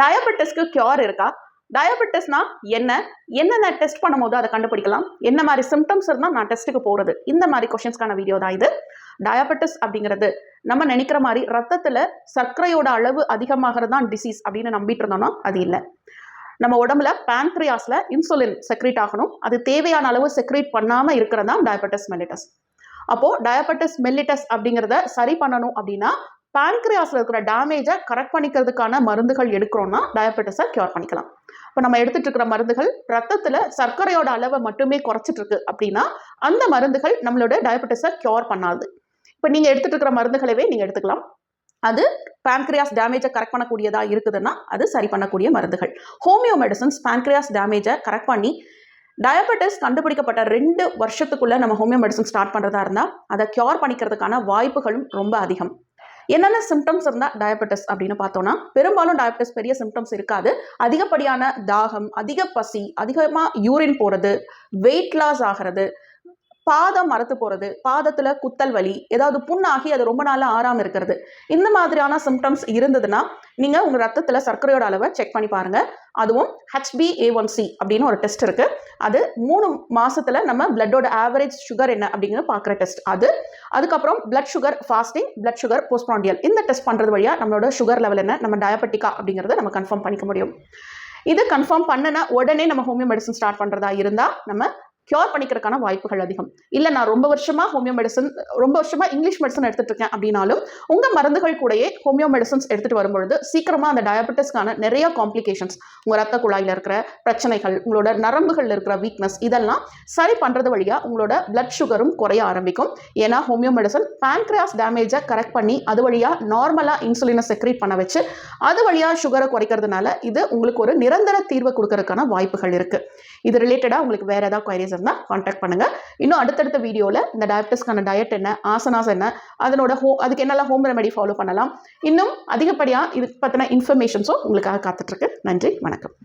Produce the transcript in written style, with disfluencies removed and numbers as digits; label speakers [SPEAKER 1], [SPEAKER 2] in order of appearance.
[SPEAKER 1] டயபெட்டிஸ்க்கு cure இருக்கா? டயபெட்டிஸ்னா என்னென்ன test பண்ணும்போது அதை கண்டுபிடிக்கலாம், என்ன மாதிரி சிம்டம்ஸ் இருந்தால் நான் டெஸ்ட்டுக்கு போகிறது, இந்த மாதிரி கொஷின்ஸ்க்கான வீடியோ தான் இது. டயபெட்டிஸ் அப்படிங்கிறது நம்ம நினைக்கிற மாதிரி ரத்தத்தில் சர்க்கரையோட அளவு அதிகமாகிறது தான் டிசீஸ் அப்படின்னு நம்பிட்டு இருந்தோம்னா அது இல்லை. நம்ம உடம்புல பேன்க்ரியாஸில் இன்சுலின் செக்ரேட் ஆகணும், அது தேவையான அளவு செக்ரேட் பண்ணாமல் இருக்கிறது தான் டயபெட்டிஸ் மெல்லிட்டஸ். அப்போது டயபெட்டிஸ் மெல்லிட்டஸ் அப்படிங்கிறத சரி பண்ணணும் அப்படின்னா பேன்க்ரியாஸில் இருக்கிற டேமேஜை கரெக்ட் பண்ணிக்கிறதுக்கான மருந்துகள் எடுக்கிறோம்னா டயபெட்டிஸை கியூர் பண்ணிக்கலாம். இப்போ நம்ம எடுத்துட்டு இருக்கிற மருந்துகள் ரத்தத்தில் சர்க்கரையோட அளவை மட்டுமே குறைச்சிட்டு இருக்கு அப்படின்னா அந்த மருந்துகள் நம்மளோட டயபெட்டிஸை கியூர் பண்ணாது. இப்போ நீங்கள் எடுத்துட்டு இருக்கிற மருந்துகளவே நீங்கள் எடுத்துக்கலாம், அது பேன்க்ரியாஸ் டேமேஜை கரெக்ட் பண்ணக்கூடியதா இருக்குதுன்னா அது சரி பண்ணக்கூடிய மருந்துகள். ஹோமியோ மெடிசன்ஸ் பேன்க்ரியாஸ் டேமேஜை கரெக்ட் பண்ணி டயபெட்டிஸ் கண்டுபிடிக்கப்பட்ட 2 வருஷத்துக்குள்ள நம்ம ஹோமியோ மெடிசன் ஸ்டார்ட் பண்ணுறதா இருந்தால் அதை கியூர் பண்ணிக்கிறதுக்கான வாய்ப்புகளும் ரொம்ப அதிகம். என்னென்ன சிம்டம்ஸ் இருந்தால் டயபெட்டிஸ் அப்படின்னு பார்த்தோன்னா பெரும்பாலும் டயபெட்டிஸ் பெரிய சிம்டம்ஸ் இருக்காது. அதிகப்படியான தாகம், அதிக பசி, அதிகமாக யூரின் போகிறது, வெயிட் லாஸ் ஆகிறது, பாதம் மரத்து போகிறது, பாதத்தில் குத்தல் வலி, ஏதாவது புண்ணாகி அது ரொம்ப நாளாக ஆறாமல் இருக்கிறது, இந்த மாதிரியான சிம்டம்ஸ் இருந்ததுன்னா நீங்கள் உங்கள் ரத்தத்தில் சர்க்கரையோட அளவை செக் பண்ணி பாருங்கள். அதுவும் HbA1c அப்படின்னு ஒரு டெஸ்ட் இருக்குது. அது 3 மாதத்தில் நம்ம பிளட்டோட ஆவரேஜ் சுகர் என்ன அப்படிங்கிறது பார்க்குற டெஸ்ட் அது. அதுக்கப்புறம் blood sugar fasting, blood sugar postprandial, இந்த டெஸ்ட் பண்ணுறது வழியாக நம்மளோட சுகர் லெவல் என்ன, நம்ம டயபெட்டிக்கா அப்படிங்கிறத நம்ம கன்ஃபார்ம் பண்ணிக்க முடியும். இது கன்ஃபார்ம் பண்ணினா உடனே நம்ம ஹோமியோ மெடிசன் ஸ்டார்ட் பண்ணுறதா இருந்தால் நம்ம கியூர் பண்ணிக்கிறதுக்கான வாய்ப்புகள் அதிகம். இல்லை நான் ரொம்ப வருஷமாக ஹோமியோ மெடிசன், ரொம்ப வருஷமாக இங்கிலீஷ் மெடிசன் எடுத்துகிட்டு இருக்கேன் அப்படின்னாலும் உங்கள் மருந்துகள் கூடயே ஹோமியோ மெடிசன்ஸ் எடுத்துகிட்டு வரும்பொழுது சீக்கிரமாக அந்த டயபெட்டிஸ்க்கான நிறைய காம்ப்ளிகேஷன்ஸ், உங்கள் ரத்த குழாயில் இருக்கிற பிரச்சனைகள், உங்களோட நரம்புகளில் இருக்கிற வீக்னஸ், இதெல்லாம் சரி பண்ணுறது வழியாக உங்களோட பிளட் சுகரும் குறைய ஆரம்பிக்கும். ஏன்னா ஹோமியோ மெடிசன் பேன்க்ரியாஸ் டேமேஜை கரெக்ட் பண்ணி அது வழியாக நார்மலாக இன்சுலினை செக்ரேட் பண்ண வச்சு அது வழியாக சுகரை குறைக்கிறதுனால இது உங்களுக்கு ஒரு நிரந்தர தீர்வை கொடுக்கறதுக்கான வாய்ப்புகள் இருக்குது. இது ரிலேட்டடாக உங்களுக்கு வேறு ஏதாவது குவைரிஸ் இருந்தால் கான்டாக்ட் பண்ணுங்கள். இன்னும் அடுத்தடுத்த வீடியோவில் இந்த டயபெட்டிஸ்க்கான டயட் என்ன, ஆசனாஸ் என்ன, அதனோட அதுக்கு என்னெல்லாம் ஹோம் ரெமெடி ஃபாலோ பண்ணலாம், இன்னும் அதிகப்படியாக இது பற்றின இன்ஃபர்மேஷன்ஸும் உங்களுக்காக காத்துட்ருக்கு. நன்றி, வணக்கம்.